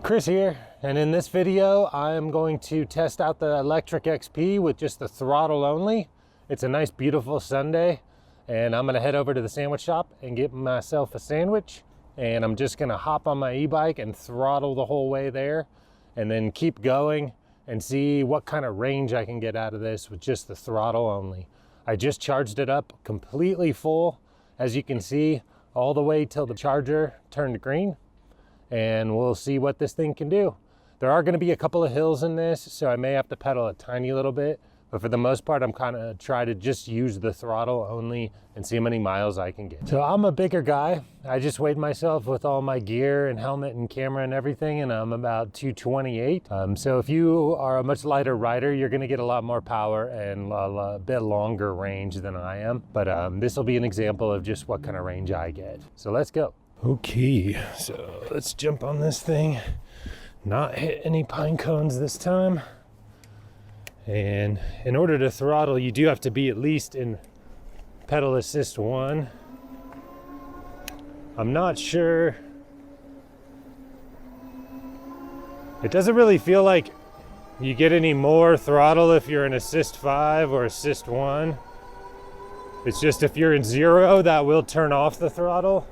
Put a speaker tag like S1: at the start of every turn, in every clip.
S1: Chris here, and in this video I'm going to test out the Lectric XP with just the throttle only. It's a nice beautiful Sunday, and I'm gonna head over to the sandwich shop and get myself a sandwich, and I'm just gonna hop on my e-bike and throttle the whole way there and then keep going and see what kind of range I can get out of this with just the throttle only. I just charged it up completely full, as you can see, all the way till the charger turned green, and we'll see what this thing can do. There are going to be a couple of hills in this, so I may have to pedal a tiny little bit, but for the most part I'm kind of try to just use the throttle only and see how many miles I can get. So I'm a bigger guy. I just weighed myself with all my gear and helmet and camera and everything, and I'm about 228. So if you are a much lighter rider, you're going to get a lot more power and a bit longer range than I am, but this will be an example of just what kind of range I get. So let's go. Okay, so let's jump on this thing, not hit any pine cones this time. And in order to throttle, you do have to be at least in pedal assist 1. I'm not sure. It doesn't really feel like you get any more throttle if you're in assist 5 or assist 1. It's just if you're in 0, that will turn off the throttle.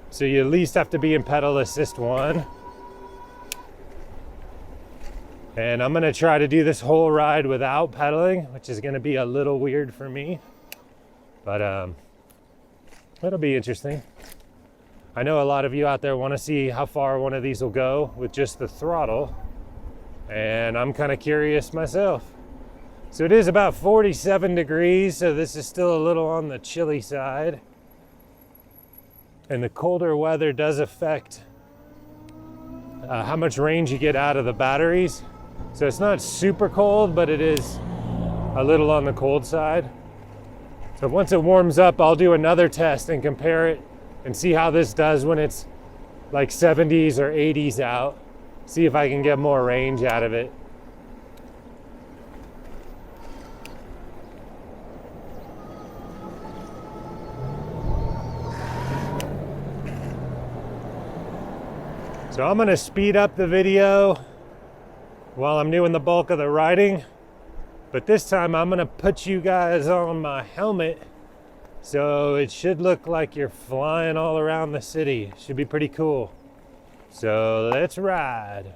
S1: So you at least have to be in pedal assist 1. And I'm gonna try to do this whole ride without pedaling, which is gonna be a little weird for me. But it'll be interesting. I know a lot of you out there wanna see how far one of these will go with just the throttle. And I'm kinda curious myself. So it is about 47 degrees, so this is still a little on the chilly side. And the colder weather does affect how much range you get out of the batteries. So it's not super cold, but it is a little on the cold side. So once it warms up, I'll do another test and compare it and see how this does when it's like 70s or 80s out. See if I can get more range out of it. So I'm gonna speed up the video while I'm doing the bulk of the riding, but this time I'm gonna put you guys on my helmet, so it should look like you're flying all around the city. Should be pretty cool. So let's ride.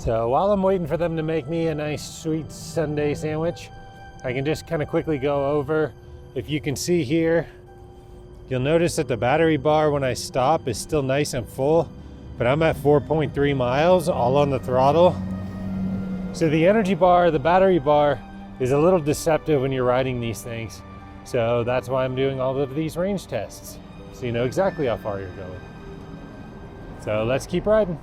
S1: So while I'm waiting for them to make me a nice sweet Sunday sandwich, I can just kind of quickly go over. If you can see here, you'll notice that the battery bar when I stop is still nice and full, but I'm at 4.3 miles all on the throttle. So the energy bar, the battery bar, is a little deceptive when you're riding these things. So that's why I'm doing all of these range tests, so you know exactly how far you're going. So let's keep riding.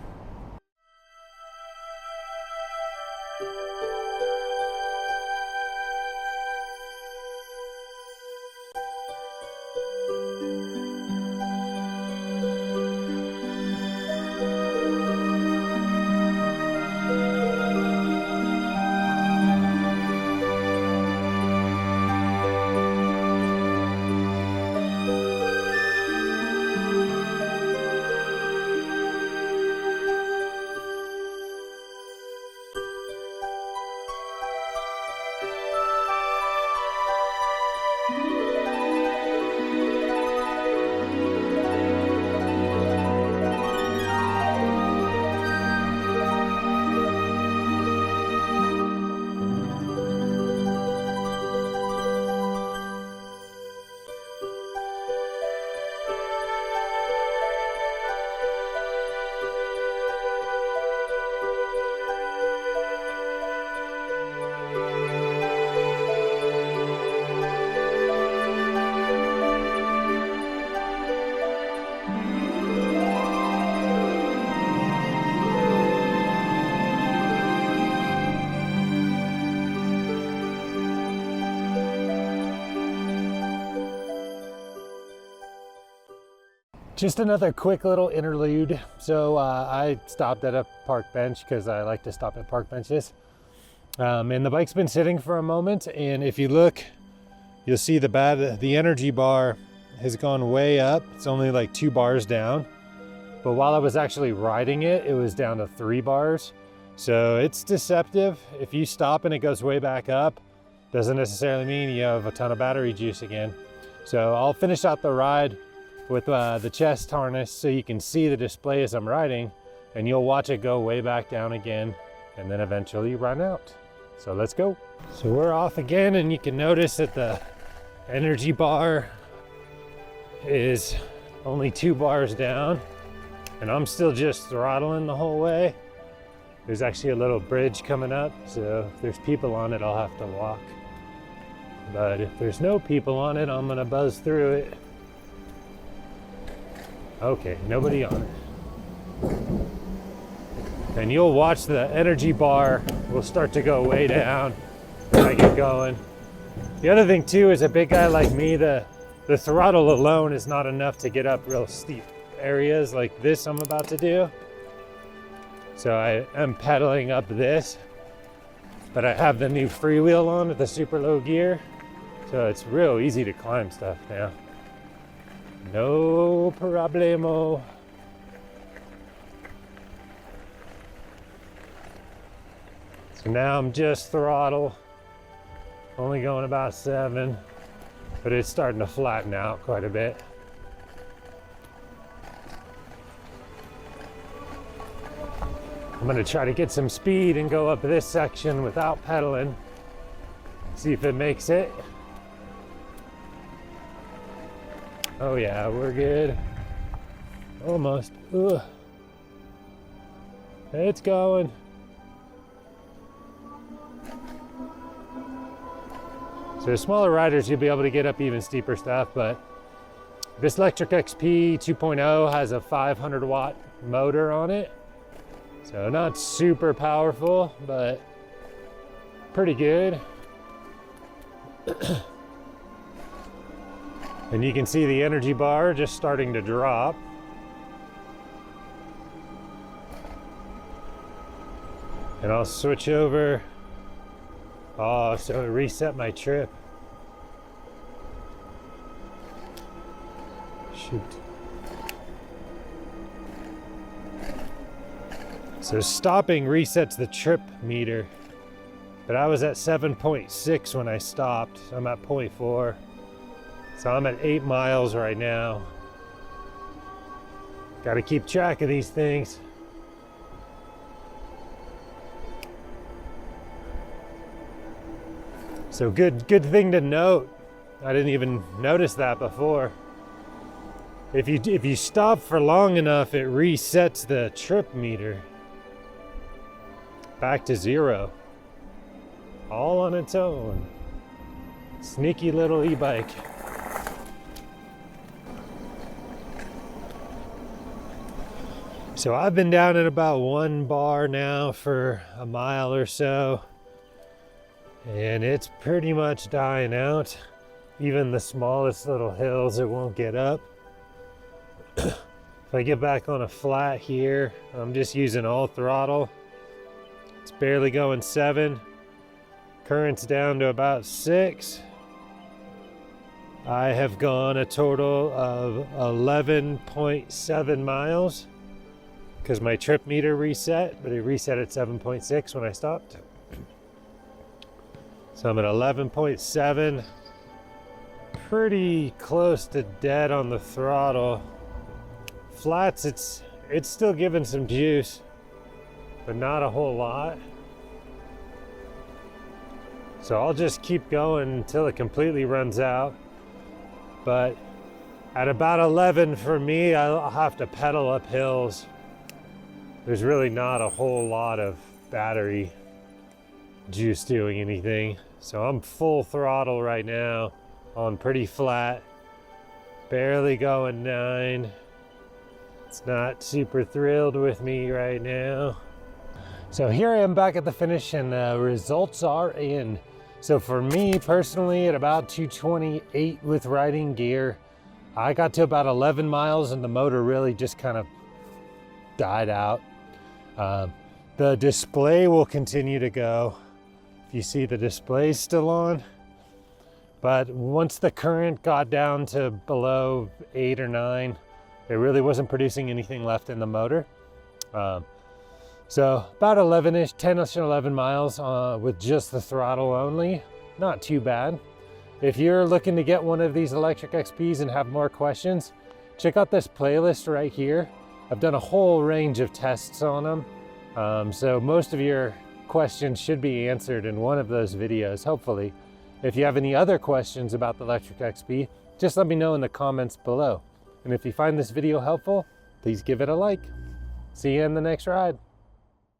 S1: Just another quick little interlude. So I stopped at a park bench because I like to stop at park benches. And the bike's been sitting for a moment, and if you look, you'll see the energy bar has gone way up. It's only like 2 bars down. But while I was actually riding it, it was down to 3 bars. So it's deceptive. If you stop and it goes way back up, doesn't necessarily mean you have a ton of battery juice again. So I'll finish out the ride with the chest harness so you can see the display as I'm riding, and you'll watch it go way back down again and then eventually run out. So let's go. So we're off again, and you can notice that the energy bar is only 2 bars down, and I'm still just throttling the whole way. There's actually a little bridge coming up, so if there's people on it, I'll have to walk. But if there's no people on it, I'm gonna buzz through it. Okay, nobody on it. And you'll watch the energy bar will start to go way down when I get going. The other thing too is a big guy like me, the throttle alone is not enough to get up real steep areas like this I'm about to do. So I am pedaling up this, but I have the new freewheel on with the super low gear. So it's real easy to climb stuff now. No problemo. So now I'm just throttle, only going about 7, but it's starting to flatten out quite a bit. I'm gonna try to get some speed and go up this section without pedaling. See if it makes it. Oh yeah, we're good. Almost. Ugh. It's going. So smaller riders, you'll be able to get up even steeper stuff, but this Lectric XP 2.0 has a 500 watt motor on it. So not super powerful, but pretty good. And you can see the energy bar just starting to drop. And I'll switch over. Oh, so it reset my trip. Shoot. So stopping resets the trip meter. But I was at 7.6 when I stopped. So I'm at 0.4. So I'm at 8 miles right now. Got to keep track of these things. So good thing to note. I didn't even notice that before. If you stop for long enough, it resets the trip meter back to 0, all on its own. Sneaky little e-bike. So I've been down at about 1 bar now for a mile or so, and it's pretty much dying out. Even the smallest little hills it won't get up. If I get back on a flat here, I'm just using all throttle. It's barely going 7. Current's down to about 6. I have gone a total of 11.7 miles because my trip meter reset, but it reset at 7.6 when I stopped. So I'm at 11.7, pretty close to dead on the throttle. Flats, it's still giving some juice, but not a whole lot. So I'll just keep going until it completely runs out. But at about 11 for me, I'll have to pedal up hills. There's really not a whole lot of battery juice doing anything. So I'm full throttle right now on pretty flat, barely going 9. It's not super thrilled with me right now. So here I am back at the finish and the results are in. So for me personally, at about 228 with riding gear, I got to about 11 miles and the motor really just kind of died out. The display will continue to go. You see the display's still on. But once the current got down to below 8 or 9, it really wasn't producing anything left in the motor. So about 11-ish, 10-ish, 11 miles with just the throttle only. Not too bad. If you're looking to get one of these Lectric XPs and have more questions, check out this playlist right here. I've done a whole range of tests on them. So most of your questions should be answered in one of those videos, hopefully. If you have any other questions about the Lectric XP, just let me know in the comments below. And if you find this video helpful, please give it a like. See you in the next ride.